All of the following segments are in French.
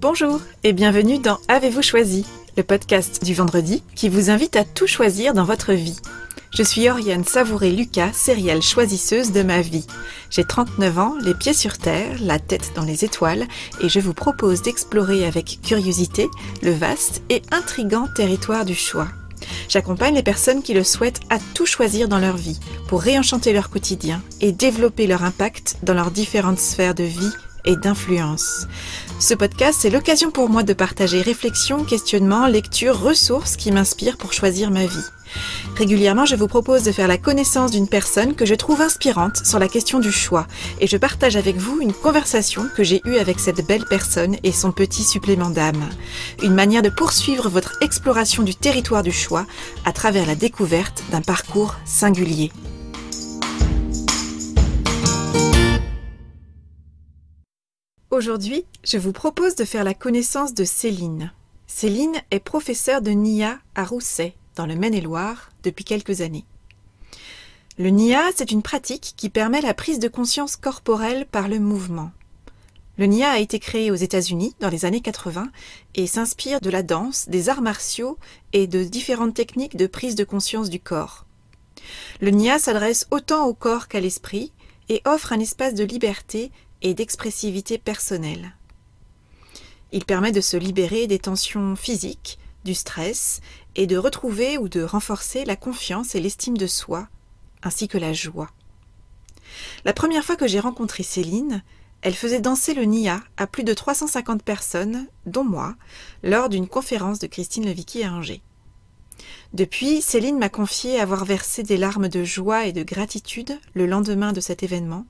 Bonjour et bienvenue dans Avez-vous choisi, le podcast du vendredi qui vous invite à tout choisir dans votre vie. Je suis Oriane Savouré-Lucas, serial choisisseuse de ma vie. J'ai 39 ans, les pieds sur terre, la tête dans les étoiles, et je vous propose d'explorer avec curiosité le vaste et intrigant territoire du choix. J'accompagne les personnes qui le souhaitent à tout choisir dans leur vie, pour réenchanter leur quotidien et développer leur impact dans leurs différentes sphères de vie et d'influence. Ce podcast, c'est l'occasion pour moi de partager réflexions, questionnements, lectures, ressources qui m'inspirent pour choisir ma vie. Régulièrement, je vous propose de faire la connaissance d'une personne que je trouve inspirante sur la question du choix et je partage avec vous une conversation que j'ai eue avec cette belle personne et son petit supplément d'âme. Une manière de poursuivre votre exploration du territoire du choix à travers la découverte d'un parcours singulier. Aujourd'hui, je vous propose de faire la connaissance de Céline. Céline est professeure de NIA à Rousset, dans le Maine-et-Loire, depuis quelques années. Le NIA, c'est une pratique qui permet la prise de conscience corporelle par le mouvement. Le NIA a été créé aux États-Unis dans les années 80 et s'inspire de la danse, des arts martiaux et de différentes techniques de prise de conscience du corps. Le NIA s'adresse autant au corps qu'à l'esprit et offre un espace de liberté et d'expressivité personnelle. Il permet de se libérer des tensions physiques, du stress, et de retrouver ou de renforcer la confiance et l'estime de soi, ainsi que la joie. La première fois que j'ai rencontré Céline, elle faisait danser le NIA à plus de 350 personnes, dont moi, lors d'une conférence de Christine Levicki à Angers. Depuis, Céline m'a confié avoir versé des larmes de joie et de gratitude le lendemain de cet événement,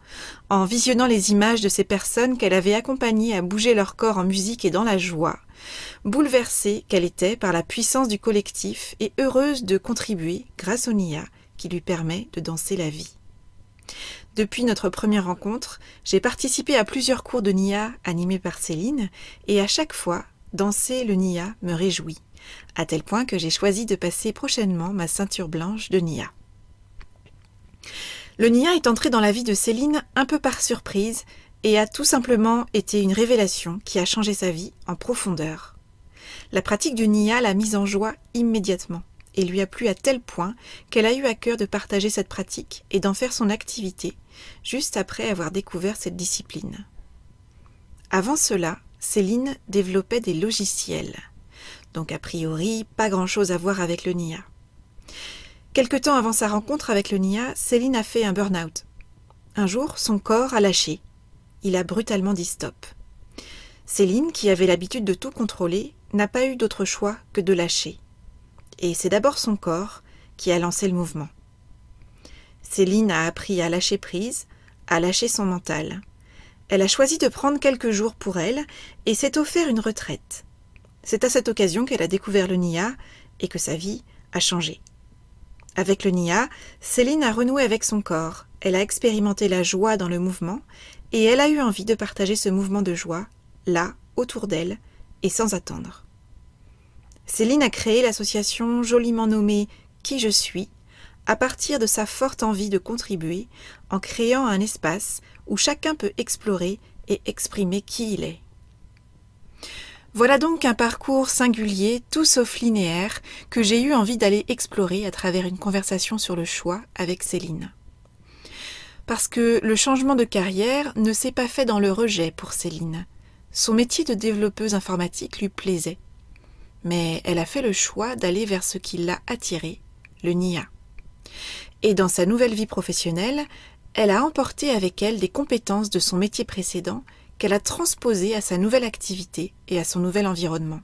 en visionnant les images de ces personnes qu'elle avait accompagnées à bouger leur corps en musique et dans la joie, bouleversée qu'elle était par la puissance du collectif et heureuse de contribuer grâce au NIA qui lui permet de danser la vie. Depuis notre première rencontre, j'ai participé à plusieurs cours de NIA animés par Céline et à chaque fois, danser le NIA me réjouit, à tel point que j'ai choisi de passer prochainement ma ceinture blanche de NIA. Le NIA est entré dans la vie de Céline un peu par surprise et a tout simplement été une révélation qui a changé sa vie en profondeur. La pratique du NIA l'a mise en joie immédiatement et lui a plu à tel point qu'elle a eu à cœur de partager cette pratique et d'en faire son activité, juste après avoir découvert cette discipline. Avant cela, Céline développait des logiciels. Donc a priori, pas grand-chose à voir avec le NIA. Quelque temps avant sa rencontre avec le NIA, Céline a fait un burn-out. Un jour, son corps a lâché. Il a brutalement dit stop. Céline, qui avait l'habitude de tout contrôler, n'a pas eu d'autre choix que de lâcher. Et c'est d'abord son corps qui a lancé le mouvement. Céline a appris à lâcher prise, à lâcher son mental. Elle a choisi de prendre quelques jours pour elle et s'est offert une retraite. C'est à cette occasion qu'elle a découvert le NIA et que sa vie a changé. Avec le NIA, Céline a renoué avec son corps, elle a expérimenté la joie dans le mouvement et elle a eu envie de partager ce mouvement de joie, là, autour d'elle, et sans attendre. Céline a créé l'association joliment nommée « Qui je suis » à partir de sa forte envie de contribuer en créant un espace où chacun peut explorer et exprimer qui il est. Voilà donc un parcours singulier, tout sauf linéaire, que j'ai eu envie d'aller explorer à travers une conversation sur le choix avec Céline. Parce que le changement de carrière ne s'est pas fait dans le rejet pour Céline. Son métier de développeuse informatique lui plaisait. Mais elle a fait le choix d'aller vers ce qui l'a attirée, le NIA. Et dans sa nouvelle vie professionnelle, elle a emporté avec elle des compétences de son métier précédent qu'elle a transposé à sa nouvelle activité et à son nouvel environnement.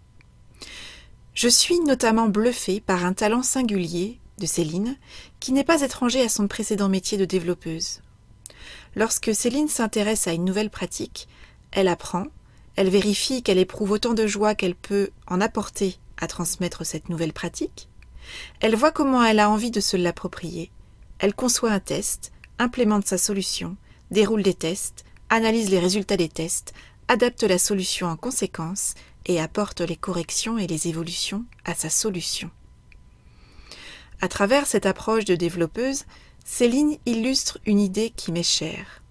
Je suis notamment bluffée par un talent singulier de Céline, qui n'est pas étranger à son précédent métier de développeuse. Lorsque Céline s'intéresse à une nouvelle pratique, elle apprend, elle vérifie qu'elle éprouve autant de joie qu'elle peut en apporter à transmettre cette nouvelle pratique, elle voit comment elle a envie de se l'approprier, elle conçoit un test, implémente sa solution, déroule des tests, analyse les résultats des tests, adapte la solution en conséquence et apporte les corrections et les évolutions à sa solution. À travers cette approche de développeuse, Céline illustre une idée qui m'est chère.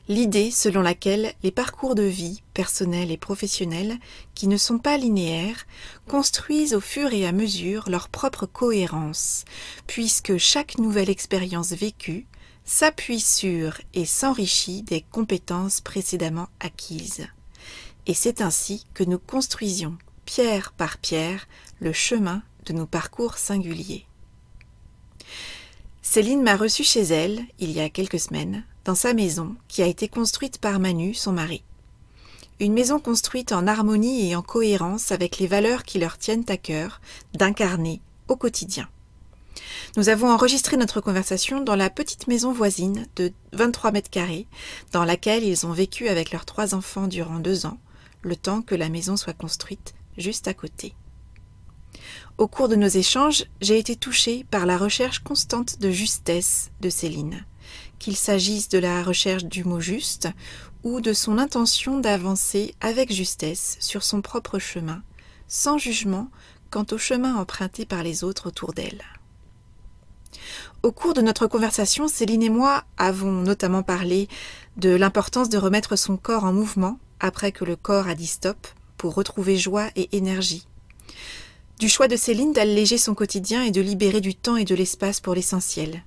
L'idée selon laquelle les parcours de vie, personnels et professionnels, qui ne sont pas linéaires, construisent au fur et à mesure leur propre cohérence, puisque chaque nouvelle expérience vécue s'appuie sur et s'enrichit des compétences précédemment acquises. Et c'est ainsi que nous construisions, pierre par pierre, le chemin de nos parcours singuliers. Céline m'a reçue chez elle, il y a quelques semaines, dans sa maison qui a été construite par Manu, son mari. Une maison construite en harmonie et en cohérence avec les valeurs qui leur tiennent à cœur d'incarner au quotidien. Nous avons enregistré notre conversation dans la petite maison voisine de 23 mètres carrés, dans laquelle ils ont vécu avec leurs 3 enfants durant 2 ans, le temps que la maison soit construite juste à côté. Au cours de nos échanges, j'ai été touchée par la recherche constante de justesse de Céline, qu'il s'agisse de la recherche du mot juste ou de son intention d'avancer avec justesse sur son propre chemin, sans jugement quant au chemin emprunté par les autres autour d'elle. Au cours de notre conversation, Céline et moi avons notamment parlé de l'importance de remettre son corps en mouvement après que le corps a dit stop pour retrouver joie et énergie. Du choix de Céline d'alléger son quotidien et de libérer du temps et de l'espace pour l'essentiel.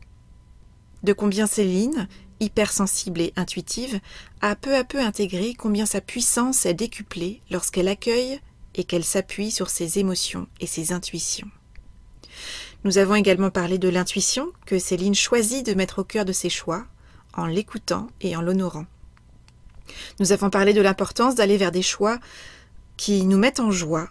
De combien Céline, hypersensible et intuitive, a peu à peu intégré combien sa puissance est décuplée lorsqu'elle accueille et qu'elle s'appuie sur ses émotions et ses intuitions. Nous avons également parlé de l'intuition que Céline choisit de mettre au cœur de ses choix, en l'écoutant et en l'honorant. Nous avons parlé de l'importance d'aller vers des choix qui nous mettent en joie,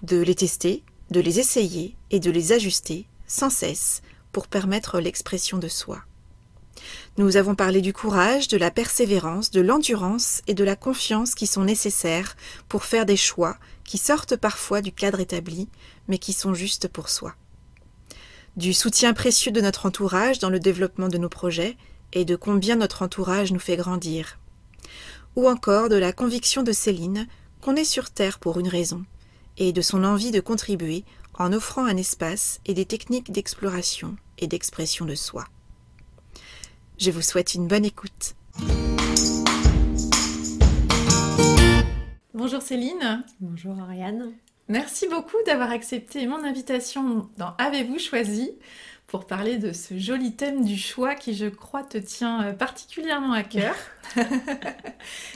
de les tester, de les essayer et de les ajuster sans cesse pour permettre l'expression de soi. Nous avons parlé du courage, de la persévérance, de l'endurance et de la confiance qui sont nécessaires pour faire des choix qui sortent parfois du cadre établi, mais qui sont justes pour soi. Du soutien précieux de notre entourage dans le développement de nos projets et de combien notre entourage nous fait grandir. Ou encore de la conviction de Céline qu'on est sur Terre pour une raison, et de son envie de contribuer en offrant un espace et des techniques d'exploration et d'expression de soi. Je vous souhaite une bonne écoute. Bonjour Céline. Bonjour Ariane. Merci beaucoup d'avoir accepté mon invitation dans Avez-vous choisi pour parler de ce joli thème du choix qui, je crois, te tient particulièrement à cœur.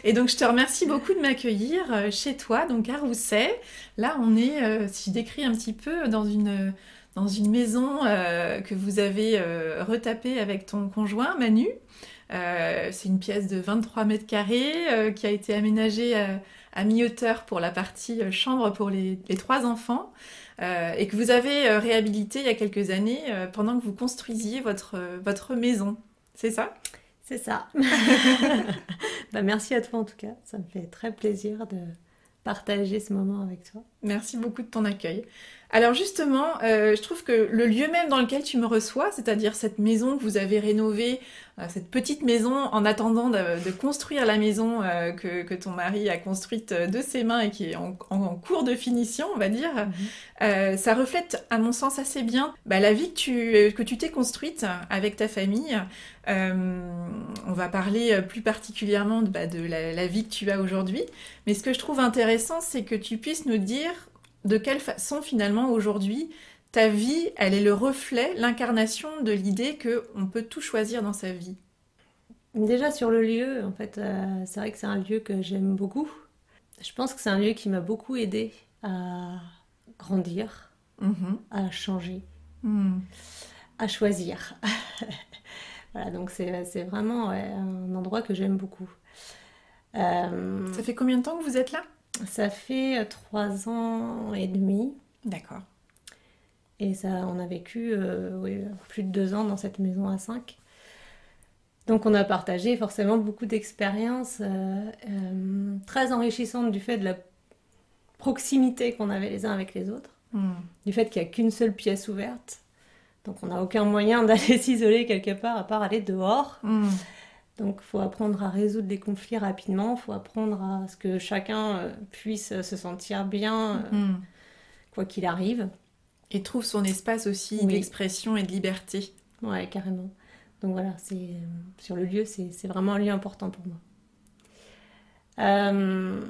Et donc, je te remercie beaucoup de m'accueillir chez toi, donc à Rousset. Là, on est, si je décris un petit peu, dans une maison que vous avez retapée avec ton conjoint, Manu. C'est une pièce de 23 mètres carrés qui a été aménagée à mi-hauteur pour la partie chambre pour les 3 enfants. Et que vous avez réhabilité il y a quelques années pendant que vous construisiez votre maison. C'est ça ? C'est ça. Merci à toi en tout cas. Ça me fait très plaisir de partager ce moment avec toi. Merci beaucoup de ton accueil. Alors justement, je trouve que le lieu même dans lequel tu me reçois, c'est-à-dire cette maison que vous avez rénovée, cette petite maison, en attendant de construire la maison que ton mari a construite de ses mains et qui est en cours de finition, on va dire, ça reflète, à mon sens, assez bien la vie que tu t'es construite avec ta famille. On va parler plus particulièrement de la vie que tu as aujourd'hui. Mais ce que je trouve intéressant, c'est que tu puisses nous dire de quelle façon, finalement, aujourd'hui, ta vie, elle est le reflet, l'incarnation de l'idée qu'on peut tout choisir dans sa vie. Déjà, sur le lieu, en fait, c'est vrai que c'est un lieu que j'aime beaucoup. Je pense que c'est un lieu qui m'a beaucoup aidée à grandir, à changer, à choisir. Voilà, donc c'est vraiment un endroit que j'aime beaucoup. Ça fait combien de temps que vous êtes là ? Ça fait 3 ans et demi. D'accord. Et ça, on a vécu plus de 2 ans dans cette maison à 5. Donc on a partagé forcément beaucoup d'expériences très enrichissantes du fait de la proximité qu'on avait les uns avec les autres, du fait qu'il n'y a qu'une seule pièce ouverte. Donc on n'a aucun moyen d'aller s'isoler quelque part à part aller dehors. Donc, il faut apprendre à résoudre les conflits rapidement, il faut apprendre à ce que chacun puisse se sentir bien, quoi qu'il arrive. Et trouve son espace aussi d'expression et de liberté. Ouais, carrément. Donc voilà, sur le lieu, c'est vraiment un lieu important pour moi. Euh,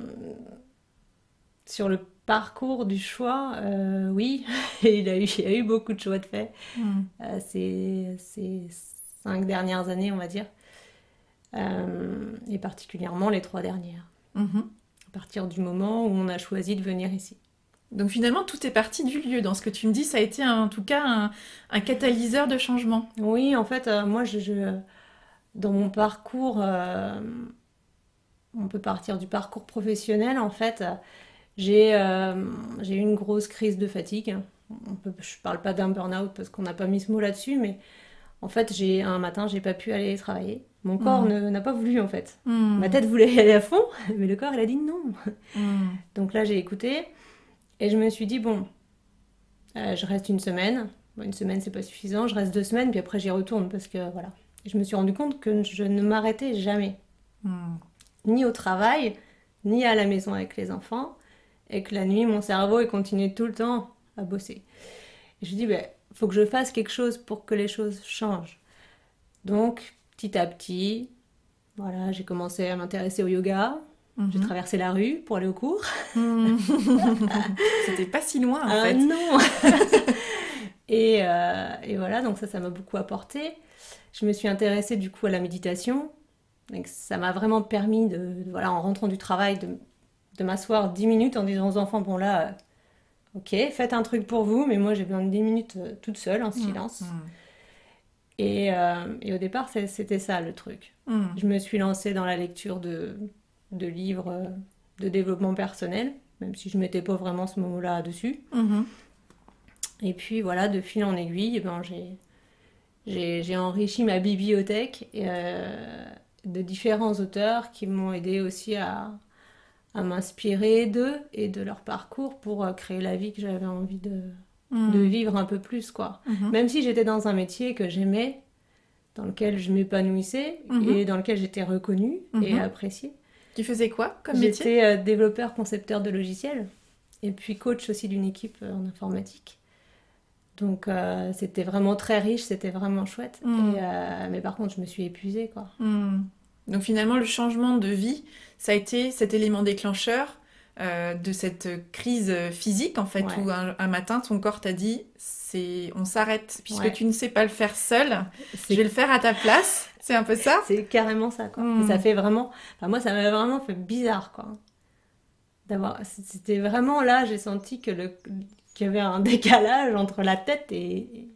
Sur le parcours du choix, oui, il y a eu beaucoup de choix de fait ces 5 dernières années, on va dire, et particulièrement les 3 dernières, Mhm. à partir du moment où on a choisi de venir ici. Donc finalement, tout est parti du lieu. Dans ce que tu me dis, ça a été en tout cas un catalyseur de changement. Oui, en fait, moi, dans mon parcours, on peut partir du parcours professionnel, en fait. J'ai eu une grosse crise de fatigue. Je parle pas d'un burn-out parce qu'on n'a pas mis ce mot là-dessus, mais en fait, un matin, j'ai pas pu aller travailler. Mon corps Mm. n'a pas voulu, en fait. Ma Mm. tête voulait y aller à fond, mais le corps, il a dit non. Mm. Donc là, j'ai écouté et je me suis dit, bon, je reste une semaine. Bon, une semaine, c'est pas suffisant. Je reste 2 semaines, puis après, j'y retourne parce que voilà. Et je me suis rendu compte que je ne m'arrêtais jamais, Mm. ni au travail, ni à la maison avec les enfants, et que la nuit, mon cerveau, il continuait tout le temps à bosser. Et je me dis, ben, faut que je fasse quelque chose pour que les choses changent. Donc, petit à petit, voilà, j'ai commencé à m'intéresser au yoga. J'ai Mhm. traversé la rue pour aller au cours. Mm. C'était pas si loin en Ah fait. non et voilà, donc ça m'a beaucoup apporté. Je me suis intéressée du coup à la méditation. Donc ça m'a vraiment permis voilà, en rentrant du travail, de m'asseoir 10 minutes en disant aux enfants, bon là, ok, faites un truc pour vous, mais moi j'ai besoin de 10 minutes toute seule, en Mm. silence. Mm. Et au départ, c'était ça le truc. Mm. Je me suis lancée dans la lecture de livres de développement personnel, même si je mettais pas vraiment ce mot-là dessus. Mhm. Et puis voilà, de fil en aiguille, eh ben, j'ai enrichi ma bibliothèque de différents auteurs qui m'ont aidé aussi à m'inspirer d'eux et de leur parcours pour créer la vie que j'avais envie de Mm. vivre un peu plus, quoi. Mhm. Même si j'étais dans un métier que j'aimais, dans lequel je m'épanouissais Mhm. et dans lequel j'étais reconnue et Mhm. appréciée. Tu faisais quoi comme métier? J'étais développeur, concepteur de logiciels et puis coach aussi d'une équipe en informatique. Donc c'était vraiment très riche, c'était vraiment chouette. Mm. Mais par contre, je me suis épuisée, quoi. Mm. Donc finalement, le changement de vie, ça a été cet élément déclencheur de cette crise physique, en fait, Ouais. où un matin, ton corps t'a dit, on s'arrête, puisque Ouais. tu ne sais pas le faire seul, je C'est vais le faire à ta place. C'est un peu ça? c'est carrément ça, quoi. Mm. Et ça fait vraiment... Enfin, moi, ça m'a vraiment fait bizarre, quoi. C'était vraiment là, j'ai senti qu'il y avait un décalage entre la tête et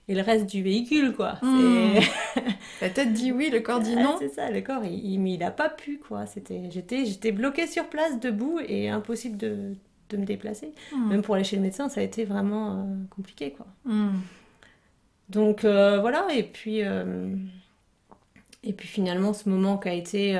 le reste du véhicule, quoi. Mm. La tête dit oui, le corps dit non. C'est ça, le corps, mais il a pas pu, quoi. J'étais bloquée sur place, debout, et impossible de me déplacer. Mm. Même pour aller chez le médecin, ça a été vraiment compliqué, quoi. Mm. Donc voilà, et puis finalement, ce moment qui a été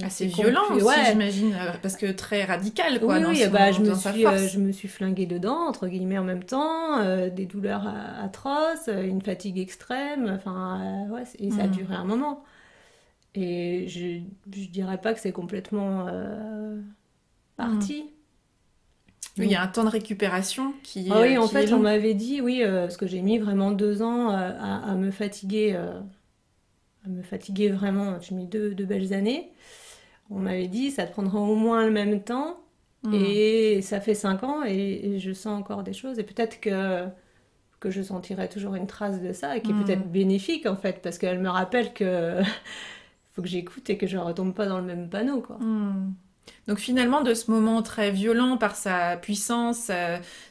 Assez violent aussi, ouais. j'imagine, parce que très radical, quoi, Oui, dans oui, dans sa je force. me suis flinguée dedans, entre guillemets, en même temps, des douleurs atroces, une fatigue extrême, enfin, ouais, et ça a Mm. duré un moment. Et je dirais pas que c'est complètement parti. Il y a un temps de récupération qui, Ah oui, en qui est fait, on long. m'avait dit, oui, parce que j'ai mis vraiment 2 ans à me fatiguer vraiment. J'ai mis deux belles années. On m'avait dit, ça te prendra au moins le même temps. Mm. Et ça fait 5 ans et je sens encore des choses. Et peut-être que je sentirai toujours une trace de ça et qui est peut-être bénéfique, en fait, parce qu'elle me rappelle que faut que j'écoute et que je ne retombe pas dans le même panneau, quoi. Mm. Donc finalement, de ce moment très violent par sa puissance,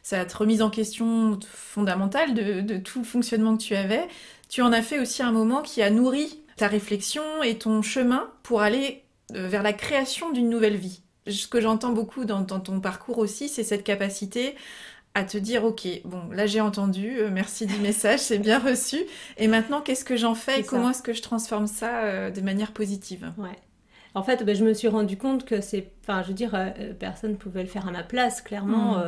sa remise en question fondamentale de tout le fonctionnement que tu avais, tu en as fait aussi un moment qui a nourri ta réflexion et ton chemin pour aller vers la création d'une nouvelle vie. Ce que j'entends beaucoup dans ton parcours aussi, c'est cette capacité à te dire, ok, bon, là j'ai entendu, merci du message, c'est bien reçu, et maintenant qu'est-ce que j'en fais et C'est comment ça. est-ce que je transforme ça de manière positive? Ouais. En fait, ben, je me suis rendu compte que enfin, je veux dire, personne ne pouvait le faire à ma place, clairement.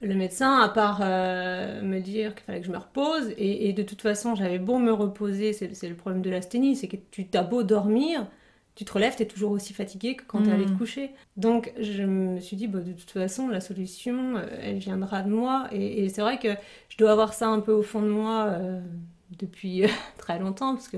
Le médecin, à part me dire qu'il fallait que je me repose, et de toute façon, j'avais beau me reposer, c'est le problème de l'asthénie, c'est que tu t'as beau dormir, tu te relèves, t'es toujours aussi fatigué que quand t'es allé te coucher. Donc, je me suis dit, bah, de toute façon, la solution, elle viendra de moi, et c'est vrai que je dois avoir ça un peu au fond de moi depuis très longtemps, parce que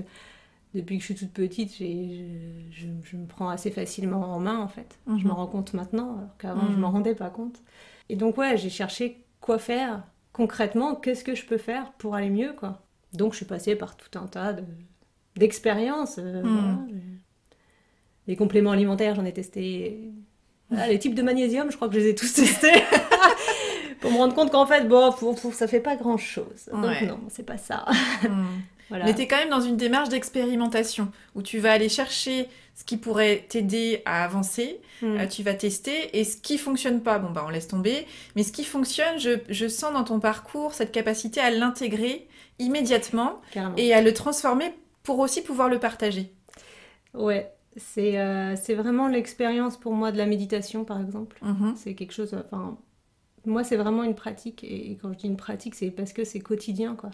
depuis que je suis toute petite, je me prends assez facilement en main, en fait. Je me rends compte maintenant, alors qu'avant, je m'en rendais pas compte. Et donc, ouais, j'ai cherché quoi faire concrètement, qu'est-ce que je peux faire pour aller mieux, quoi. Donc, je suis passée par tout un tas d'expériences. Voilà. Les compléments alimentaires, j'en ai testé. Voilà, les types de magnésium, je crois que je les ai tous testés. Pour me rendre compte qu'en fait, bon, ça fait pas grand-chose. Donc non, c'est pas ça. Voilà. Mais tu es quand même dans une démarche d'expérimentation où tu vas aller chercher ce qui pourrait t'aider à avancer, tu vas tester, et ce qui fonctionne pas, bon bah on laisse tomber, mais ce qui fonctionne, je sens dans ton parcours cette capacité à l'intégrer immédiatement. Carrément. Et à le transformer pour aussi pouvoir le partager. Ouais, c'est vraiment l'expérience pour moi de la méditation, par exemple. C'est quelque chose... Enfin, moi, c'est vraiment une pratique, et quand je dis une pratique, c'est parce que c'est quotidien, quoi.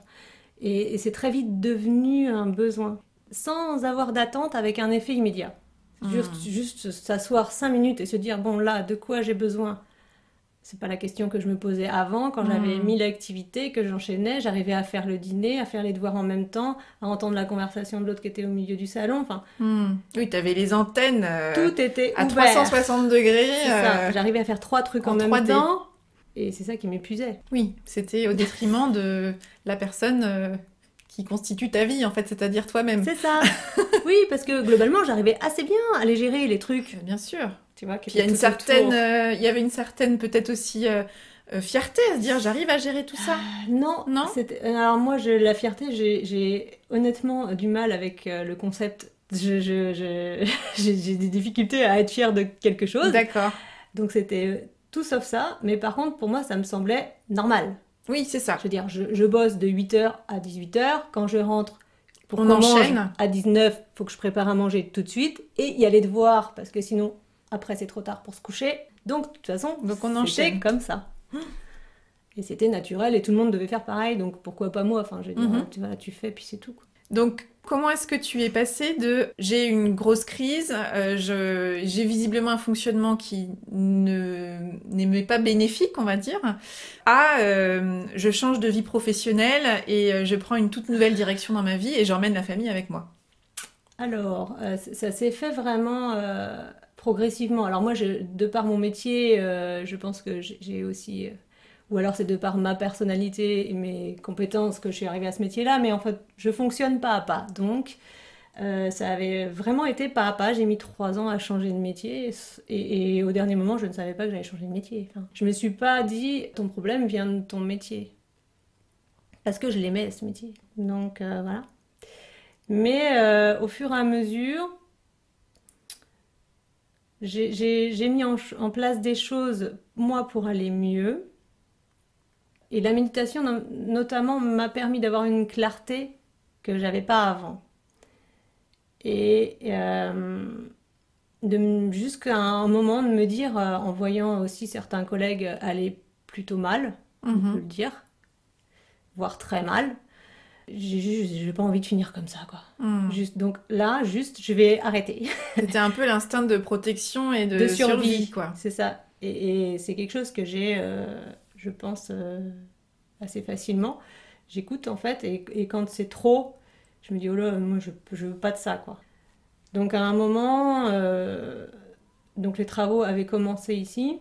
Et c'est très vite devenu un besoin, sans avoir d'attente avec un effet immédiat. Juste s'asseoir 5 minutes et se dire, bon là, de quoi j'ai besoin? C'est pas la question que je me posais avant, quand j'avais 1000 activités, que j'enchaînais, j'arrivais à faire le dîner, à faire les devoirs en même temps, à entendre la conversation de l'autre qui était au milieu du salon, enfin... Oui, t'avais les antennes tout était à ouvert. 360 degrés. C'est ça, j'arrivais à faire 3 trucs en même 3D. temps, et c'est ça qui m'épuisait. Oui, c'était au détriment de la personne qui constitue ta vie, en fait, c'est-à-dire toi-même. C'est ça. Oui, parce que globalement, j'arrivais assez bien à les gérer, les trucs. Bien sûr. Tu vois, Puis il y a une certaine, il y avait une certaine peut-être aussi fierté à se dire j'arrive à gérer tout ça. Non. Alors moi, la fierté, j'ai honnêtement du mal avec le concept. J'ai des difficultés à être fière de quelque chose. D'accord. Donc c'était tout sauf ça. Mais par contre, pour moi, ça me semblait normal. Oui, c'est ça. Je veux dire, je bosse de 8h à 18h. Quand je rentre, pour on qu'on enchaîne. mange à 19h, il faut que je prépare à manger tout de suite. Et il y a les devoirs, parce que sinon, après, c'est trop tard pour se coucher. Donc, de toute façon, on enchaîne comme ça. Et c'était naturel et tout le monde devait faire pareil. Donc, pourquoi pas moi? Enfin, je veux dire, tu fais, puis c'est tout, quoi. Donc, comment est-ce que tu es passé de j'ai une grosse crise, j'ai visiblement un fonctionnement qui n'est pas bénéfique, on va dire, à je change de vie professionnelle et je prends une toute nouvelle direction dans ma vie et j'emmène la famille avec moi? Alors, ça s'est fait vraiment progressivement. Alors moi, de par mon métier, je pense que j'ai aussi... ou alors c'est de par ma personnalité et mes compétences que je suis arrivée à ce métier-là, mais en fait, je fonctionne pas à pas. Donc, ça avait vraiment été pas à pas. J'ai mis 3 ans à changer de métier et au dernier moment, je ne savais pas que j'allais changer de métier. Enfin, je me suis pas dit, ton problème vient de ton métier. Parce que je l'aimais, ce métier. Donc, voilà. Mais au fur et à mesure, j'ai mis en place des choses, moi, pour aller mieux. Et la méditation, notamment, m'a permis d'avoir une clarté que j'avais pas avant. Et jusqu'à un moment de me dire, en voyant aussi certains collègues aller plutôt mal, on peut le dire, voire très mal, j'ai pas envie de finir comme ça, quoi. Donc là, je vais arrêter. C'était un peu l'instinct de protection et de survie, quoi. C'est ça. Et c'est quelque chose que j'ai, je pense, assez facilement. J'écoute, en fait, et quand c'est trop, je me dis, oh là, moi, je veux pas de ça, quoi. Donc, à un moment, donc les travaux avaient commencé ici,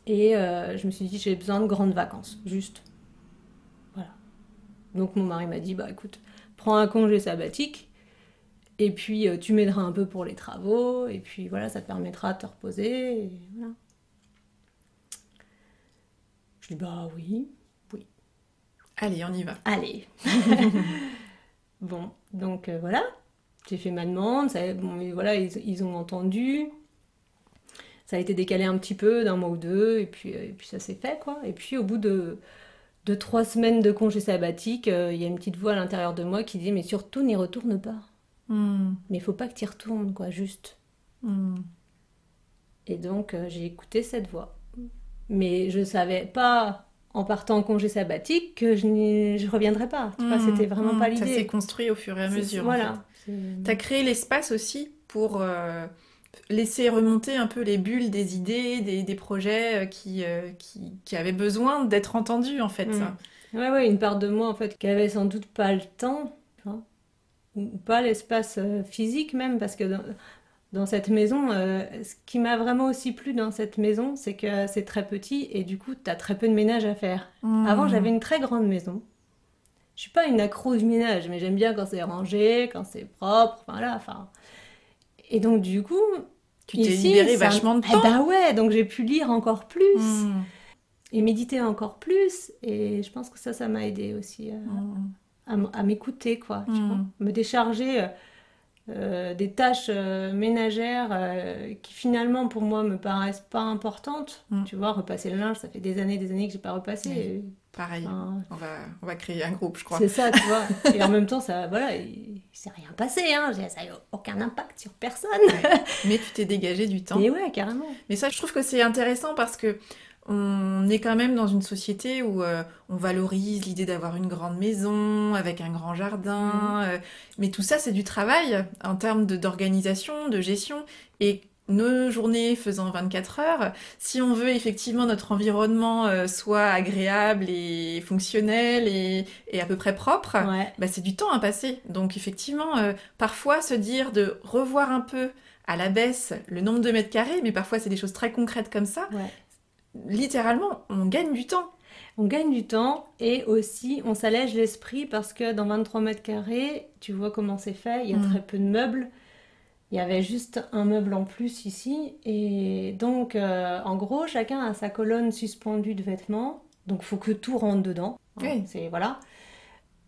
et je me suis dit, j'ai besoin de grandes vacances, juste. Voilà. Donc, mon mari m'a dit, bah écoute, prends un congé sabbatique, et puis tu m'aideras un peu pour les travaux, et puis voilà, ça te permettra de te reposer, et voilà. Je dis, bah oui. Allez, on y va. Allez. Bon, donc voilà, j'ai fait ma demande, bon, et voilà, ils ont entendu. Ça a été décalé un petit peu, d'1 mois ou 2, et puis ça s'est fait, quoi. Et puis au bout de 3 semaines de congé sabbatique, il y a une petite voix à l'intérieur de moi qui dit, mais surtout n'y retourne pas. Mais il faut pas que tu y retournes, quoi, juste. Et donc j'ai écouté cette voix. Mais je savais pas, en partant en congé sabbatique, que je reviendrais pas. Tu vois, c'était vraiment pas l'idée. Ça s'est construit au fur et à mesure. Voilà. En fait. T'as créé l'espace aussi pour laisser remonter un peu les bulles des idées, des projets qui avaient besoin d'être entendus, en fait. Ouais, une part de moi, en fait, qui avait sans doute pas le temps, tu vois. ou pas l'espace physique même, parce que dans cette maison, ce qui m'a vraiment aussi plu dans cette maison, c'est que c'est très petit et du coup, tu as très peu de ménage à faire. Avant, j'avais une très grande maison. Je suis pas une accro du ménage, mais j'aime bien quand c'est rangé, quand c'est propre, voilà, enfin. Et donc, du coup, Tu t'es ici, libéré vachement de temps. Eh bah ouais, donc j'ai pu lire encore plus Mmh. et méditer encore plus. Et je pense que ça m'a aidé aussi à m'écouter, quoi, tu vois, me décharger des tâches ménagères qui finalement pour moi me paraissent pas importantes. Tu vois, repasser le linge, ça fait des années que j'ai pas repassé. Oui. Et, Pareil, enfin, on va créer un groupe, je crois. c'est ça, tu vois. Et en même temps, ça, voilà, il s'est rien passé, hein. Ça n'a aucun impact sur personne. Ouais. Mais tu t'es dégagé du temps. Et ouais, carrément. Mais ça, je trouve que c'est intéressant parce que on est quand même dans une société où on valorise l'idée d'avoir une grande maison avec un grand jardin. Mais tout ça, c'est du travail en termes d'organisation, de gestion. Et nos journées faisant 24 heures, si on veut effectivement notre environnement soit agréable et fonctionnel et à peu près propre, Ouais. bah, c'est du temps à passer. Donc effectivement, parfois se dire de revoir un peu à la baisse le nombre de mètres carrés, mais parfois c'est des choses très concrètes comme ça. Ouais. Littéralement, on gagne du temps. On gagne du temps et aussi on s'allège l'esprit parce que dans 23 mètres carrés, tu vois comment c'est fait, il y a très peu de meubles. Il y avait juste un meuble en plus ici. Et donc, en gros, chacun a sa colonne suspendue de vêtements. Donc, il faut que tout rentre dedans. Oui. C'est, voilà.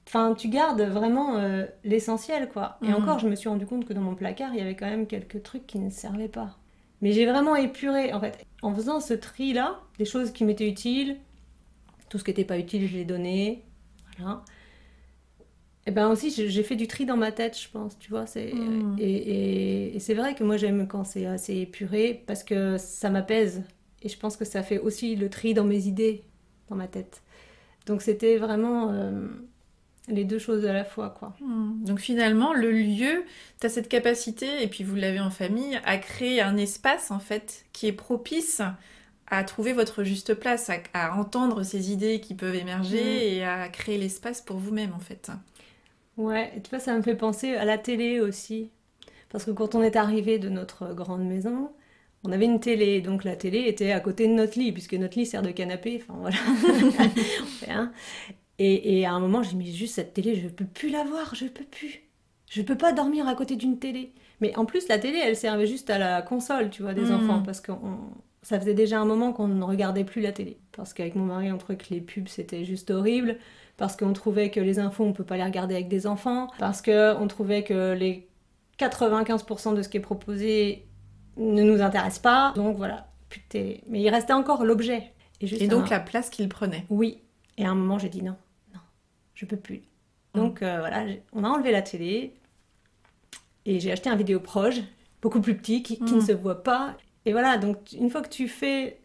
Enfin, tu gardes vraiment l'essentiel, quoi. Et encore, je me suis rendu compte que dans mon placard, il y avait quand même quelques trucs qui ne servaient pas. Mais j'ai vraiment épuré, en fait. En faisant ce tri-là, des choses qui m'étaient utiles, tout ce qui n'était pas utile, je l'ai donné. Voilà. Et ben aussi, j'ai fait du tri dans ma tête, je pense, tu vois. Et c'est vrai que moi, j'aime quand c'est assez épuré parce que ça m'apaise. Et je pense que ça fait aussi le tri dans mes idées, dans ma tête. Donc c'était vraiment les deux choses à la fois, quoi. Donc finalement, le lieu, tu as cette capacité, et puis vous l'avez en famille, à créer un espace, en fait, qui est propice à trouver votre juste place, à entendre ces idées qui peuvent émerger et à créer l'espace pour vous-même, en fait. Ouais, et tu vois, ça me fait penser à la télé aussi. Parce que quand on est arrivé de notre grande maison, on avait une télé. Donc la télé était à côté de notre lit, puisque notre lit sert de canapé. Enfin voilà. Et à un moment, j'ai mis juste cette télé, je peux plus la voir, je peux plus. Je peux pas dormir à côté d'une télé. Mais en plus, la télé, elle servait juste à la console, tu vois, des enfants. Parce que ça faisait déjà un moment qu'on ne regardait plus la télé. Parce qu'avec mon mari, on trouvait que les pubs, c'était juste horrible. Parce qu'on trouvait que les infos, on peut pas les regarder avec des enfants. Parce qu'on trouvait que les 95% de ce qui est proposé ne nous intéresse pas. Donc voilà, plus de télé. Mais il restait encore l'objet. Et donc la place qu'il prenait. Oui. Et à un moment, j'ai dit non, je peux plus. Donc voilà, on a enlevé la télé et j'ai acheté un vidéoproche, beaucoup plus petit, qui ne se voit pas. Et voilà, donc une fois que tu fais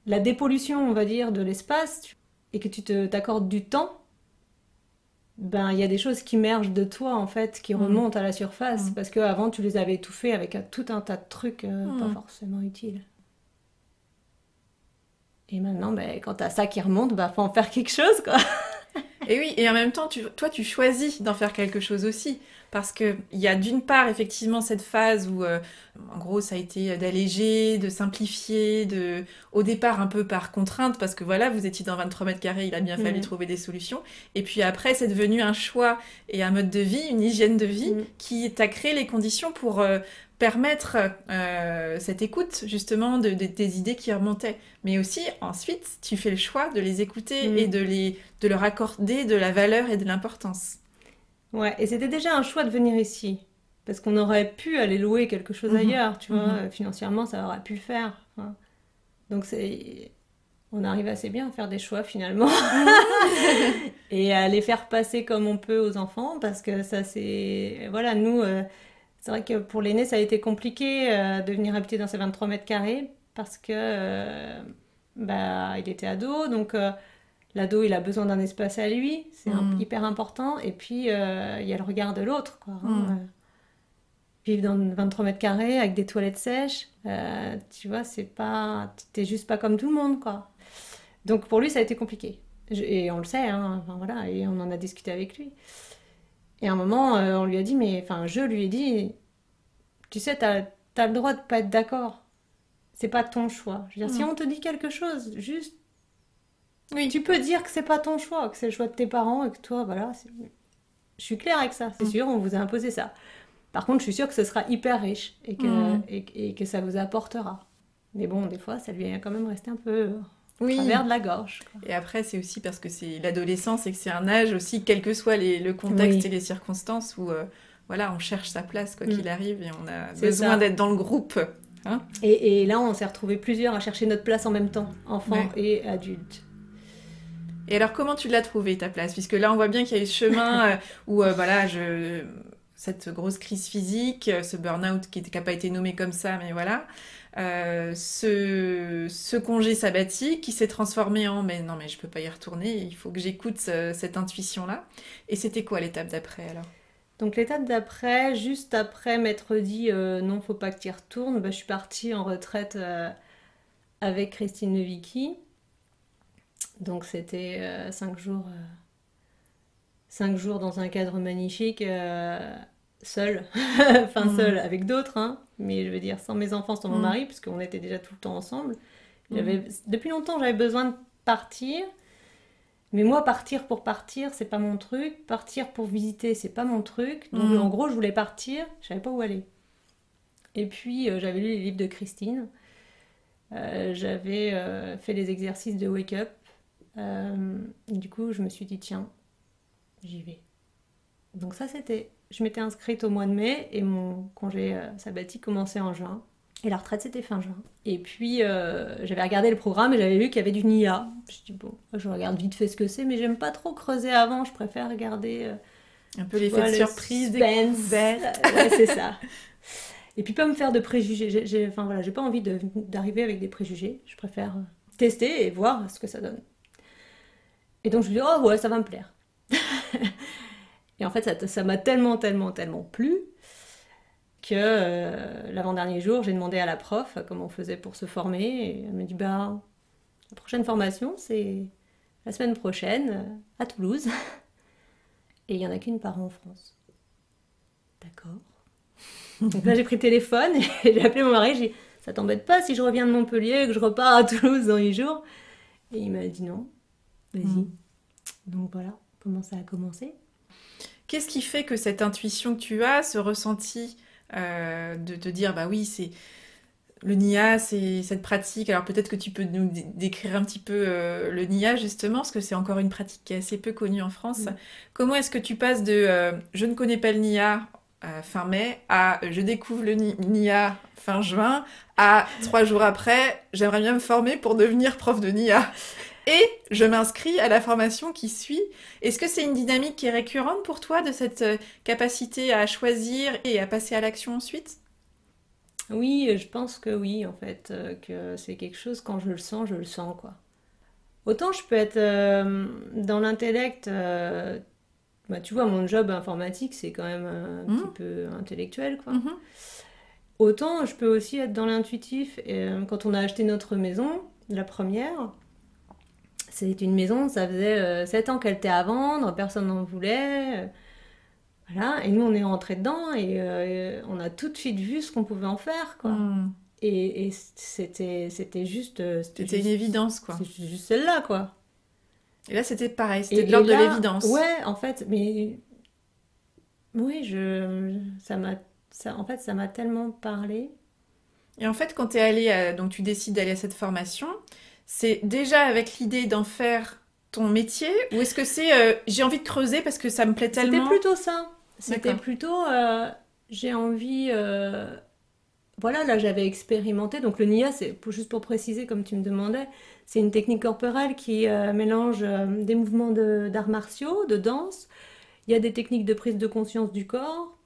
la dépollution, on va dire, de l'espace et que tu t'accordes du temps, ben il y a des choses qui émergent de toi en fait, qui remontent à la surface parce qu'avant tu les avais étouffées avec tout un tas de trucs pas forcément utiles. Et maintenant, ben, quand t'as ça qui remonte, ben, faut en faire quelque chose, quoi. Et oui, et en même temps, toi, tu choisis d'en faire quelque chose aussi. Parce qu'il y a d'une part, effectivement, cette phase où, en gros, ça a été d'alléger, de simplifier, au départ, un peu par contrainte, parce que voilà, vous étiez dans 23 mètres carrés, il a bien fallu trouver des solutions. Et puis après, c'est devenu un choix et un mode de vie, une hygiène de vie, qui t'a créé les conditions pour permettre cette écoute, justement, des idées qui remontaient. Mais aussi, ensuite, tu fais le choix de les écouter et de leur accorder de la valeur et de l'importance. Ouais, et c'était déjà un choix de venir ici. Parce qu'on aurait pu aller louer quelque chose ailleurs, tu vois. Financièrement, ça aurait pu le faire. Hein. Donc, on arrive assez bien à faire des choix, finalement. Et à les faire passer comme on peut aux enfants. Parce que ça, c'est... Voilà, nous... C'est vrai que pour l'aîné, ça a été compliqué de venir habiter dans ces 23 mètres carrés parce que il était ado, donc l'ado, il a besoin d'un espace à lui, c'est hyper important, et puis il y a le regard de l'autre, quoi. Vivre dans 23 mètres carrés avec des toilettes sèches, tu vois, t'es juste pas comme tout le monde, quoi. Donc pour lui, ça a été compliqué. Et on le sait, hein, enfin, voilà, et on en a discuté avec lui. Et à un moment, on lui a dit, je lui ai dit, tu sais, t'as le droit de pas être d'accord. C'est pas ton choix. Je veux dire, si on te dit quelque chose, juste, Oui. tu peux dire que c'est pas ton choix, que c'est le choix de tes parents et que toi, voilà, je suis claire avec ça. C'est sûr, on vous a imposé ça. Par contre, je suis sûre que ce sera hyper riche et que ça vous apportera. Mais bon, des fois, ça lui est quand même resté un peu au travers de la gorge, quoi. Et après, c'est aussi parce que c'est l'adolescence et que c'est un âge aussi, quel que soit le contexte et les circonstances, où voilà, on cherche sa place quoi qu'il arrive et on a besoin d'être dans le groupe. Hein, et là, on s'est retrouvés plusieurs à chercher notre place en même temps, enfants et adultes. Et alors, comment tu l'as trouvée, ta place? Puisque là, on voit bien qu'il y a eu ce chemin où, voilà, cette grosse crise physique, ce burn-out qui n'a pas été nommé comme ça, mais voilà, ce congé sabbatique qui s'est transformé en mais non, mais je peux pas y retourner, il faut que j'écoute cette intuition-là. Et c'était quoi l'étape d'après alors? Donc l'étape d'après, juste après m'être dit non, faut pas que tu y retournes, je suis partie en retraite avec Christine Levicki. Donc c'était 5 jours, 5 jours dans un cadre magnifique, seule, seule avec d'autres, hein, mais je veux dire sans mes enfants, sans mon mari, puisqu'on était déjà tout le temps ensemble. Depuis longtemps, j'avais besoin de partir, mais moi, partir pour partir, c'est pas mon truc. Partir pour visiter, c'est pas mon truc. Donc en gros, je voulais partir, je savais pas où aller. Et puis j'avais lu les livres de Christine, j'avais fait les exercices de Wake Up. Du coup, je me suis dit, tiens, j'y vais. Donc ça, je m'étais inscrite au mois de mai et mon congé sabbatique commençait en juin. Et la retraite, c'était fin juin. Et puis, j'avais regardé le programme et j'avais vu qu'il y avait du NIA. Je me suis dit, bon, je regarde vite fait ce que c'est, mais j'aime pas trop creuser avant. Je préfère regarder... un peu l'effet de surprise, découverte. Ouais, c'est ça. Et puis, pas me faire de préjugés. J'ai pas envie d'arriver avec des préjugés. Je préfère tester et voir ce que ça donne. Et donc je me dis, oh ouais, ça va me plaire. Et en fait, ça m'a tellement plu que l'avant-dernier jour, j'ai demandé à la prof comment on faisait pour se former. Et elle m'a dit, la prochaine formation, c'est la semaine prochaine à Toulouse. Et il n'y en a qu'une par an en France. D'accord. Donc là, j'ai pris le téléphone et j'ai appelé mon mari. J'ai dit, ça t'embête pas si je reviens de Montpellier et que je repars à Toulouse dans 8 jours? Et il m'a dit non. Vas-y. Donc voilà comment ça a commencé. Qu'est-ce qui fait que cette intuition que tu as, ce ressenti de te dire, bah oui, c'est le NIA, c'est cette pratique. Alors peut-être que tu peux nous décrire un petit peu le NIA justement, parce que c'est encore une pratique qui est assez peu connue en France. Comment est-ce que tu passes de je ne connais pas le NIA fin mai à je découvre le NIA fin juin à 3 jours après, j'aimerais bien me former pour devenir prof de NIA? Et je m'inscris à la formation qui suit. Est-ce que c'est une dynamique qui est récurrente pour toi, de cette capacité à choisir et à passer à l'action ensuite? Oui, je pense que oui, en fait, que c'est quelque chose, quand je le sens, quoi. Autant je peux être dans l'intellect, tu vois, mon job informatique, c'est quand même un petit peu intellectuel, quoi. Autant je peux aussi être dans l'intuitif. Et, quand on a acheté notre maison, la première... C'est une maison, ça faisait 7 ans qu'elle était à vendre, personne n'en voulait. Voilà, et nous on est rentrés dedans et on a tout de suite vu ce qu'on pouvait en faire, quoi. Et c'était juste... C'était une évidence, quoi. C'était juste celle-là, quoi. Et là c'était pareil, c'était de l'ordre de l'évidence. Ouais, en fait, mais... Oui, ça m'a tellement parlé. Et en fait, quand t'es allée, donc tu décides d'aller à cette formation... C'est déjà avec l'idée d'en faire ton métier, ou est-ce que c'est j'ai envie de creuser parce que ça me plaît tellement? C'était plutôt ça. C'était plutôt j'ai envie... Voilà, là j'avais expérimenté. Donc le NIA, c'est juste pour préciser, comme tu me demandais, c'est une technique corporelle qui mélange des mouvements d'arts martiaux, de danse. Il y a des techniques de prise de conscience du corps,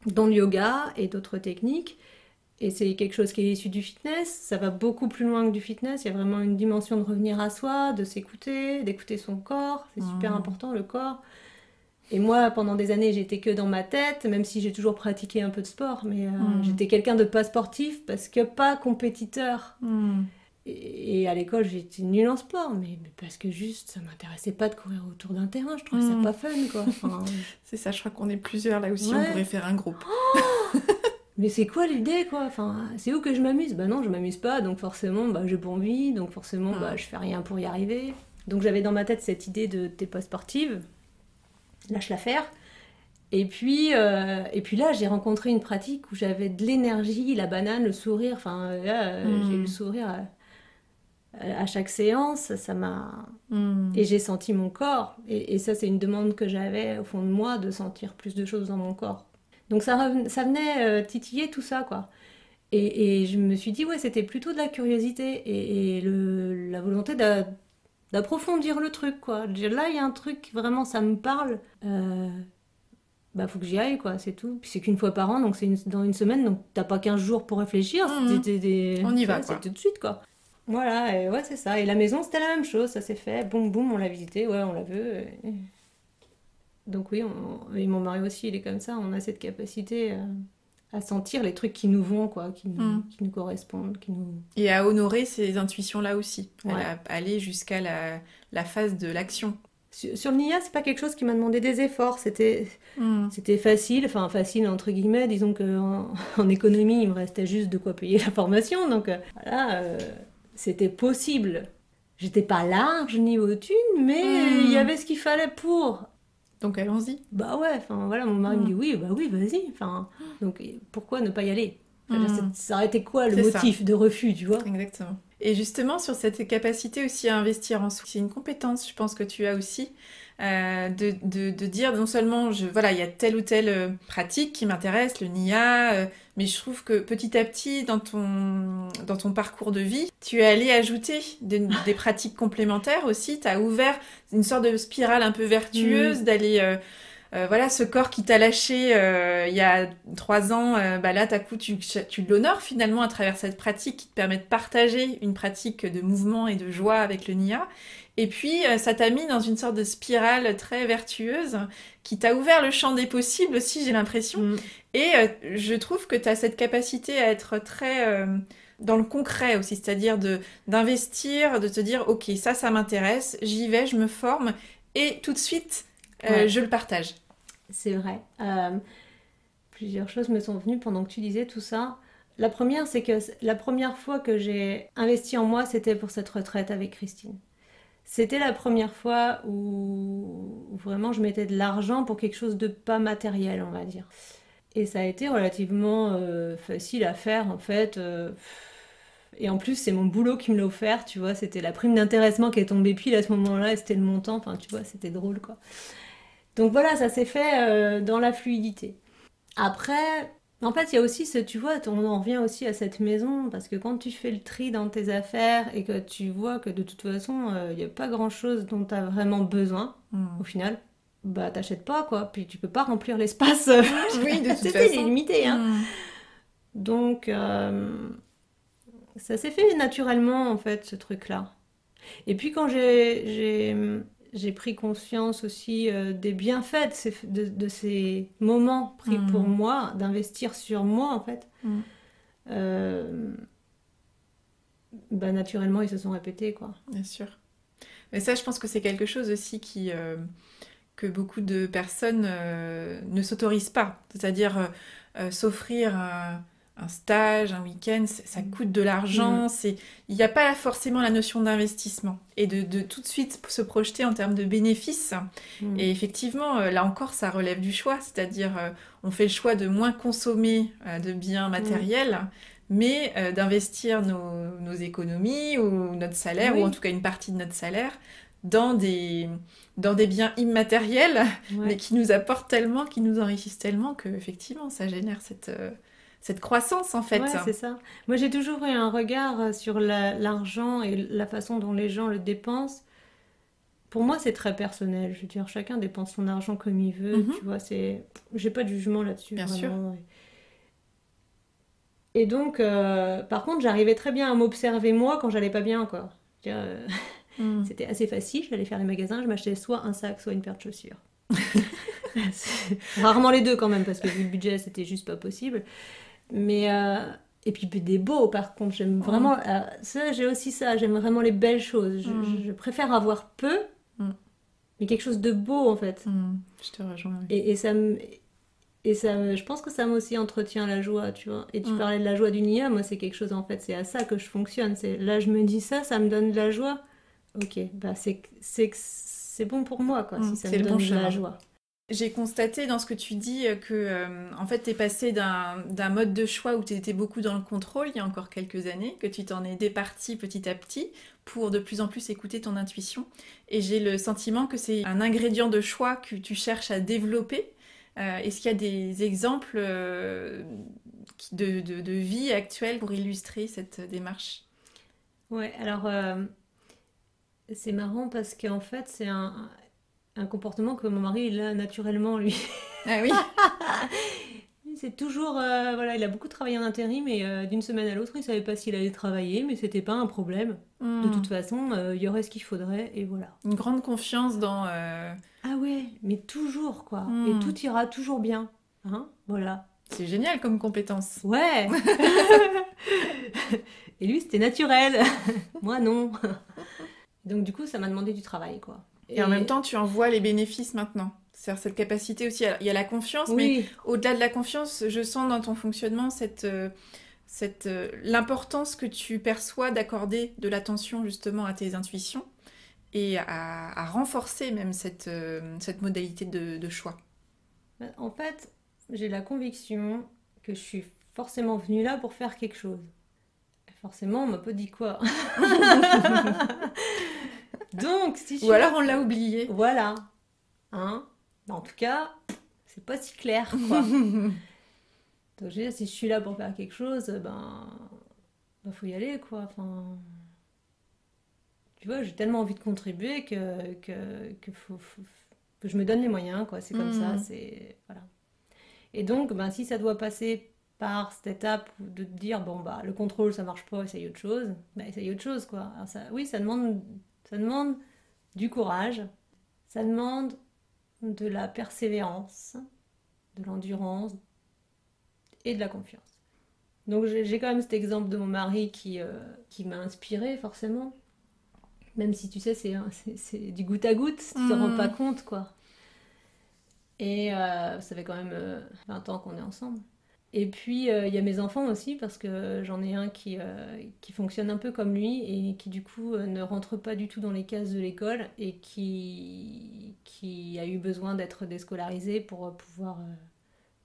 dans le yoga et d'autres techniques. Et c'est quelque chose qui est issu du fitness, ça va beaucoup plus loin que du fitness, il y a vraiment une dimension de revenir à soi, de s'écouter, d'écouter son corps, c'est super important le corps. Et moi, pendant des années, j'étais que dans ma tête, même si j'ai toujours pratiqué un peu de sport, mais j'étais quelqu'un de pas sportif parce que pas compétiteur. Et à l'école, j'étais nulle en sport, mais parce que juste, ça m'intéressait pas de courir autour d'un terrain, je trouvais ça pas fun, quoi. Enfin, C'est ça, je crois qu'on est plusieurs là aussi, on ouais. pourrait faire un groupe. Mais c'est quoi l'idée, quoi? Enfin, c'est où que je m'amuse? Bah non, je m'amuse pas, donc forcément, bah, j'ai pas envie, donc forcément, bah, je fais rien pour y arriver. Donc j'avais dans ma tête cette idée de t'es pas sportive, lâche l'affaire. Et puis là, j'ai rencontré une pratique où j'avais de l'énergie, la banane, le sourire. Enfin, là, j'ai eu le sourire à chaque séance. Ça m'a... Et j'ai senti mon corps. Et ça, c'est une demande que j'avais au fond de moi, de sentir plus de choses dans mon corps. Donc ça venait titiller tout ça, quoi. Et je me suis dit, ouais, c'était plutôt de la curiosité et la volonté d'approfondir le truc, quoi. Là, il y a un truc, vraiment, ça me parle. Bah, faut que j'y aille, quoi, c'est tout. Puis c'est qu'une fois par an, donc dans une semaine, donc t'as pas 15 jours pour réfléchir. On y va, quoi. C'est tout de suite, quoi. Voilà, et ouais, c'est ça. Et la maison, c'était la même chose, ça s'est fait, boum, boum, on l'a visité, ouais, on la veut. Donc oui, et mon mari aussi, il est comme ça, on a cette capacité à sentir les trucs qui nous vont, quoi, qui nous correspondent, qui nous... Et à honorer ces intuitions-là aussi, Ouais. à aller jusqu'à la phase de l'action. Sur le NIA, c'est pas quelque chose qui m'a demandé des efforts, c'était facile, enfin facile entre guillemets, disons qu'en économie, il me restait juste de quoi payer la formation, donc voilà, c'était possible. J'étais pas large niveau thunes, mais il y avait ce qu'il fallait pour. Donc allons-y. Bah ouais, enfin voilà, mon mari me dit oui, bah oui, vas-y, enfin, donc pourquoi ne pas y aller? Enfin, ça aurait été quoi le motif de refus, tu vois? Exactement. Et justement, sur cette capacité aussi à investir en soi, c'est une compétence, je pense que tu as aussi, de dire non seulement, voilà, il y a telle ou telle pratique qui m'intéresse, le NIA, mais je trouve que petit à petit, dans ton parcours de vie, tu es allé ajouter des pratiques complémentaires aussi, tu as ouvert une sorte de spirale un peu vertueuse d'aller... voilà, ce corps qui t'a lâché il y a 3 ans, bah là, d'un coup, tu l'honores finalement à travers cette pratique qui te permet de partager une pratique de mouvement et de joie avec le NIA. Et puis, ça t'a mis dans une sorte de spirale très vertueuse qui t'a ouvert le champ des possibles aussi, j'ai l'impression. Et je trouve que tu as cette capacité à être très... dans le concret aussi, c'est-à-dire d'investir, de te dire, ok, ça m'intéresse, j'y vais, je me forme, et tout de suite, je le partage. C'est vrai. Plusieurs choses me sont venues pendant que tu disais tout ça. La première, c'est que la première fois que j'ai investi en moi, c'était pour cette retraite avec Christine. C'était la première fois où vraiment je mettais de l'argent pour quelque chose de pas matériel, on va dire. Et ça a été relativement facile à faire, en fait. Et en plus, c'est mon boulot qui me l'a offert, tu vois. C'était la prime d'intéressement qui est tombée pile à ce moment-là, et c'était le montant. Enfin, tu vois, c'était drôle, quoi. Donc voilà, ça s'est fait dans la fluidité. Après, en fait, il y a aussi tu vois, on en revient aussi à cette maison, parce que quand tu fais le tri dans tes affaires et que tu vois que de toute façon, il n'y a pas grand-chose dont tu as vraiment besoin, au final, bah t'achètes pas, quoi. Puis tu peux pas remplir l'espace. Oui, de toute façon. C'était limité, hein. Donc, ça s'est fait naturellement, en fait, ce truc-là. Et puis quand j'ai pris conscience aussi des bienfaits de ces moments pris pour moi, d'investir sur moi, en fait. Bah, naturellement, ils se sont répétés, quoi. Bien sûr. Mais ça, je pense que c'est quelque chose aussi que beaucoup de personnes ne s'autorisent pas. C'est-à-dire s'offrir un stage, un week-end, ça coûte de l'argent, il n'y a pas forcément la notion d'investissement et de tout de suite se projeter en termes de bénéfices. Et effectivement, là encore, ça relève du choix, c'est-à-dire on fait le choix de moins consommer de biens matériels, mais d'investir nos économies ou notre salaire, ou en tout cas une partie de notre salaire, dans des biens immatériels, mais qui nous apportent tellement, qui nous enrichissent tellement, que effectivement, ça génère cette croissance, en fait. Ouais, c'est ça. Moi, j'ai toujours eu un regard sur l'argent et la façon dont les gens le dépensent. Pour moi, c'est très personnel. Je veux dire, chacun dépense son argent comme il veut. Tu vois, j'ai pas de jugement là-dessus. Bien vraiment. Sûr. Et donc, par contre, j'arrivais très bien à m'observer moi quand j'allais pas bien, quoi. C'était assez facile. J'allais faire les magasins, je m'achetais soit un sac, soit une paire de chaussures. Rarement les deux quand même, parce que vu le budget, c'était juste pas possible. Mais Et puis des beaux, par contre, j'aime vraiment... ça, j'ai aussi ça, j'aime vraiment les belles choses. Je préfère avoir peu, mais quelque chose de beau, en fait. Je te rejoins. Oui. Et ça me... je pense que ça m'aussi entretient la joie, tu vois. Et tu parlais de la joie du Nia, moi c'est quelque chose en fait, c'est à ça que je fonctionne. Là je me dis ça me donne de la joie. Ok, bah c'est bon pour moi quoi, si ça me donne de la joie. J'ai constaté dans ce que tu dis que en fait t'es passé d'un mode de choix où tu étais beaucoup dans le contrôle il y a encore quelques années, que tu t'en es départi petit à petit pour de plus en plus écouter ton intuition. Et j'ai le sentiment que c'est un ingrédient de choix que tu cherches à développer. Est-ce qu'il y a des exemples de vie actuelle pour illustrer cette démarche? Ouais, alors c'est marrant parce qu'en fait c'est un comportement que mon mari il a naturellement lui. Ah oui. C'est toujours voilà, il a beaucoup travaillé en intérim et d'une semaine à l'autre il savait pas s'il allait travailler, mais c'était pas un problème. De toute façon, il y aurait ce qu'il faudrait et voilà. Une grande confiance dans. Ah ouais, mais toujours quoi. Et tout ira toujours bien, hein, voilà. C'est génial comme compétence. Ouais. Et lui c'était naturel. Moi non. Donc du coup ça m'a demandé du travail quoi. Et en même temps tu en vois les bénéfices maintenant. C'est-à-dire cette capacité aussi, il y a la confiance, mais au-delà de la confiance, je sens dans ton fonctionnement l'importance que tu perçois d'accorder de l'attention justement à tes intuitions et à renforcer même cette modalité de choix. En fait, j'ai la conviction que je suis forcément venue là pour faire quelque chose. Et forcément, on m'a pas dit quoi. Donc, si je Ou alors on l'a oublié. Voilà. Hein? En tout cas, c'est pas si clair, quoi. Donc, je veux dire, si je suis là pour faire quelque chose, ben faut y aller, quoi. Enfin, tu vois, j'ai tellement envie de contribuer que faut que je me donne les moyens, quoi. C'est comme ça, c'est... Voilà. Et donc, ben, si ça doit passer par cette étape de te dire, bon, bah, le contrôle, ça marche pas, essaye autre chose, ben, essaye autre chose, quoi. Alors ça, oui, ça demande du courage, ça demande de la persévérance, de l'endurance et de la confiance. Donc j'ai quand même cet exemple de mon mari qui m'a inspirée forcément, même si tu sais c'est du goutte à goutte, tu te rends pas compte quoi. Et ça fait quand même 20 ans qu'on est ensemble. Et puis il y a mes enfants aussi parce que j'en ai un qui fonctionne un peu comme lui et qui du coup ne rentre pas du tout dans les cases de l'école et qui a eu besoin d'être déscolarisé pour pouvoir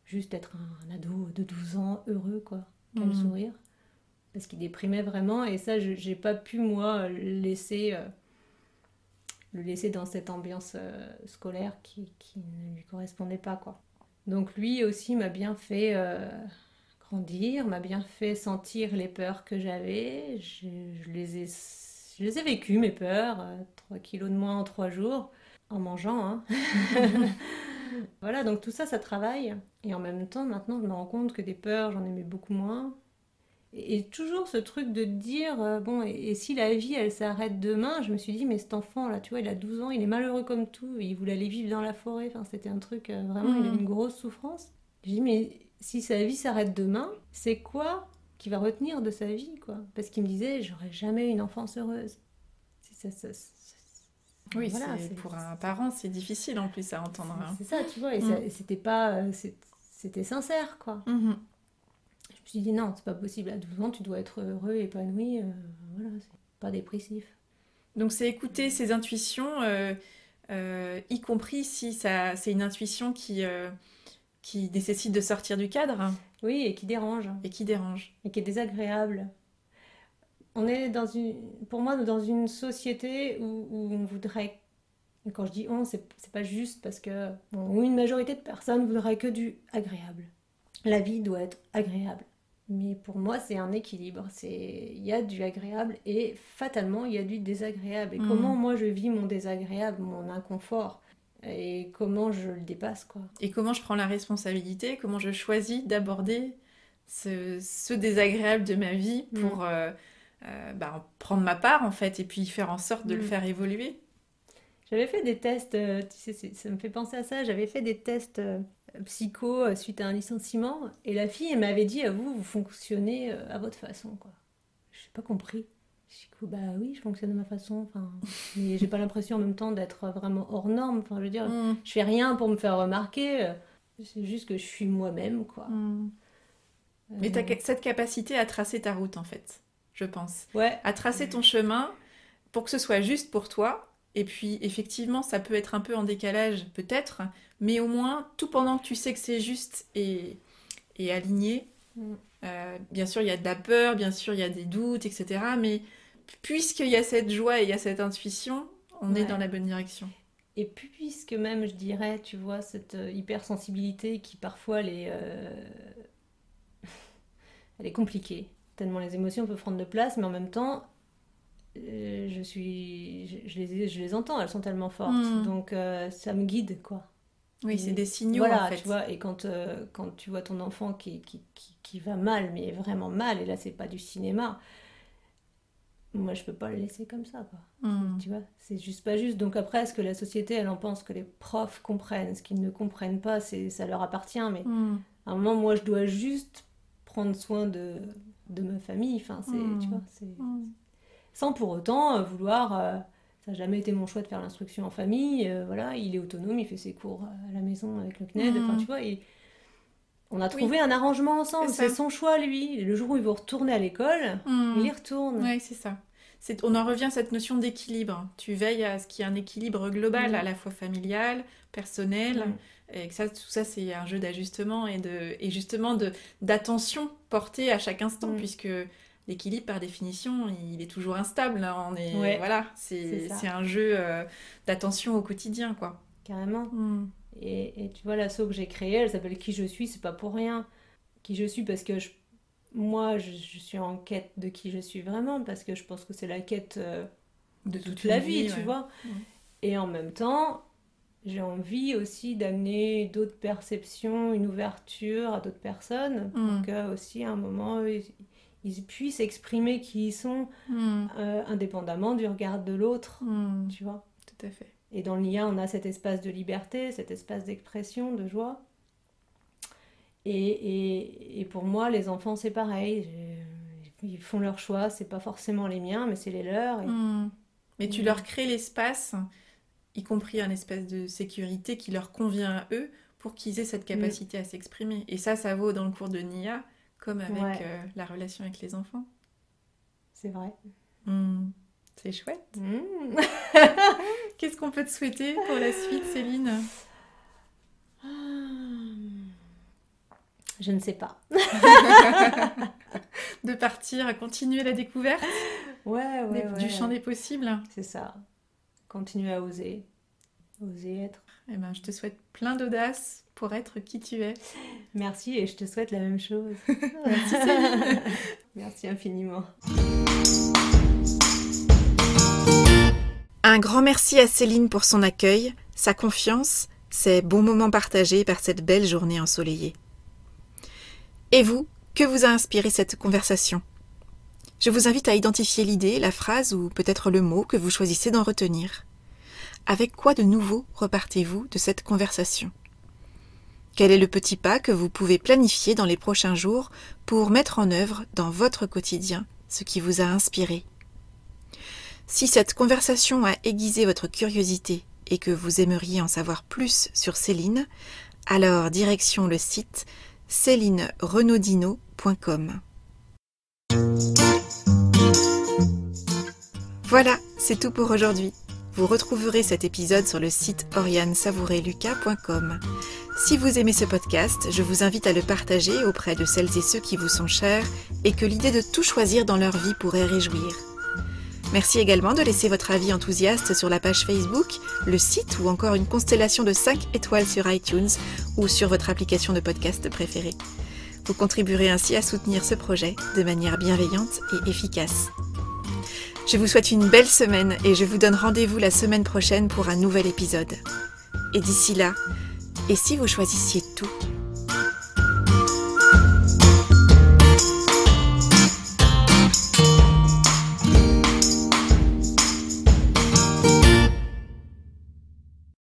juste être un ado de 12 ans heureux quoi, quel sourire, parce qu'il déprimait vraiment et ça j'ai pas pu moi le laisser dans cette ambiance scolaire qui ne lui correspondait pas quoi. Donc lui aussi m'a bien fait grandir, m'a bien fait sentir les peurs que j'avais. Je les ai vécues, mes peurs. 3 kilos de moins en 3 jours, en mangeant. Hein. Voilà, donc tout ça, ça travaille. Et en même temps, maintenant, je me rends compte que des peurs, j'en aimais beaucoup moins. Et toujours ce truc de dire, bon, et si la vie, elle s'arrête demain, je me suis dit, mais cet enfant-là, tu vois, il a 12 ans, il est malheureux comme tout, il voulait aller vivre dans la forêt, enfin, c'était un truc, vraiment, il a une grosse souffrance. Je dis, mais si sa vie s'arrête demain, c'est quoi qui va retenir de sa vie, quoi? Parce qu'il me disait, j'aurais jamais une enfance heureuse. Oui, voilà, pour un parent, c'est difficile en plus à entendre. C'est ça, tu vois, et c'était pas... C'était sincère, quoi. Je me suis dit non, c'est pas possible, à 12 ans tu dois être heureux, épanoui, voilà, c'est pas dépressif. Donc c'est écouter ses intuitions, y compris si c'est une intuition qui nécessite de sortir du cadre. Oui, et qui dérange. Et qui dérange. Et qui est désagréable. On est pour moi dans une société où on voudrait, quand je dis on, c'est pas juste parce que une majorité de personnes voudraient que du agréable. La vie doit être agréable. Mais pour moi, c'est un équilibre. Il y a du agréable et fatalement, il y a du désagréable. Et comment moi, je vis mon désagréable, mon inconfort et comment je le dépasse, quoi. Et comment je prends la responsabilité, comment je choisis d'aborder ce désagréable de ma vie pour en prendre ma part, en fait, et puis faire en sorte de le faire évoluer. J'avais fait des tests, tu sais, ça me fait penser à ça, j'avais fait des tests psycho suite à un licenciement. Et la fille, elle m'avait dit, vous fonctionnez à votre façon, quoi. Je n'ai pas compris. Je dis, bah oui, je fonctionne de ma façon. Enfin, mais j'ai pas l'impression en même temps d'être vraiment hors norme. Enfin, je veux dire, je fais rien pour me faire remarquer. C'est juste que je suis moi-même, quoi. Mais tu as cette capacité à tracer ta route, en fait, je pense. Ouais. À tracer ton chemin pour que ce soit juste pour toi. Et puis, effectivement, ça peut être un peu en décalage, peut-être, mais au moins, tout pendant que tu sais que c'est juste et aligné. Bien sûr, il y a de la peur, bien sûr, il y a des doutes, etc. Mais puisqu'il y a cette joie et il y a cette intuition, on est dans la bonne direction. Et puisque même, je dirais, tu vois, cette hypersensibilité qui parfois elle est compliquée, tellement les émotions peuvent prendre de place, mais en même temps, je les entends, elles sont tellement fortes, donc ça me guide, quoi. Oui, c'est des signaux, voilà, en fait. Tu vois, et quand tu vois ton enfant qui va mal, mais vraiment mal, et là, c'est pas du cinéma, moi, je peux pas le laisser comme ça, quoi. Tu vois, c'est juste pas juste. Donc après, ce que la société, elle en pense, que les profs comprennent, ce qu'ils ne comprennent pas, ça leur appartient, mais à un moment, moi, je dois juste prendre soin de ma famille, enfin, tu vois, sans pour autant vouloir... ça n'a jamais été mon choix de faire l'instruction en famille. Voilà, il est autonome, il fait ses cours à la maison avec le CNED. Enfin, tu vois, on a trouvé un arrangement ensemble. C'est son choix, lui. Le jour où il veut retourner à l'école, il y retourne. Oui, c'est ça. On en revient à cette notion d'équilibre. Tu veilles à ce qu'il y ait un équilibre global, à la fois familial, personnel. Et que tout ça, c'est un jeu d'ajustement et justement d'attention portée à chaque instant, puisque... L'équilibre, par définition, il est toujours instable. Hein. Voilà, c'est un jeu d'attention au quotidien, quoi. Carrément. Et tu vois, l'asso que j'ai créée, elle s'appelle Qui je suis, c'est pas pour rien. Qui je suis parce que moi, je suis en quête de qui je suis vraiment, parce que je pense que c'est la quête de toute la vie, tu vois. Et en même temps, j'ai envie aussi d'amener d'autres perceptions, une ouverture à d'autres personnes, pour que aussi à un moment... ils puissent exprimer qui ils sont indépendamment du regard de l'autre, tu vois. Tout à fait. Et dans l'IA, on a cet espace de liberté, cet espace d'expression, de joie. Et pour moi, les enfants, c'est pareil. Ils font leur choix, c'est pas forcément les miens, mais c'est les leurs. Mais tu leur crées l'espace, y compris un espace de sécurité qui leur convient à eux, pour qu'ils aient cette capacité à s'exprimer. Et ça vaut dans le cours de NIA, comme avec la relation avec les enfants. C'est vrai. C'est chouette. Qu'est-ce qu'on peut te souhaiter pour la suite, Céline ? Je ne sais pas. De partir, à continuer la découverte du champ des possibles. C'est ça. Continuer à oser. Oser être. Eh ben, je te souhaite plein d'audace pour être qui tu es. Merci, et je te souhaite la même chose. Merci, Céline. Merci infiniment. Un grand merci à Céline pour son accueil, sa confiance, ses bons moments partagés par cette belle journée ensoleillée. Et vous, que vous a inspiré cette conversation ? Je vous invite à identifier l'idée, la phrase ou peut-être le mot que vous choisissez d'en retenir. Avec quoi de nouveau repartez-vous de cette conversation ? Quel est le petit pas que vous pouvez planifier dans les prochains jours pour mettre en œuvre dans votre quotidien ce qui vous a inspiré ? Si cette conversation a aiguisé votre curiosité et que vous aimeriez en savoir plus sur Céline, alors direction le site célinerenaudino.com. Voilà, c'est tout pour aujourd'hui. Vous retrouverez cet épisode sur le site orianesavoureluca.com. Si vous aimez ce podcast, je vous invite à le partager auprès de celles et ceux qui vous sont chers et que l'idée de tout choisir dans leur vie pourrait réjouir. Merci également de laisser votre avis enthousiaste sur la page Facebook, le site ou encore une constellation de 5 étoiles sur iTunes ou sur votre application de podcast préférée. Vous contribuerez ainsi à soutenir ce projet de manière bienveillante et efficace. Je vous souhaite une belle semaine et je vous donne rendez-vous la semaine prochaine pour un nouvel épisode. Et d'ici là, et si vous choisissiez tout ?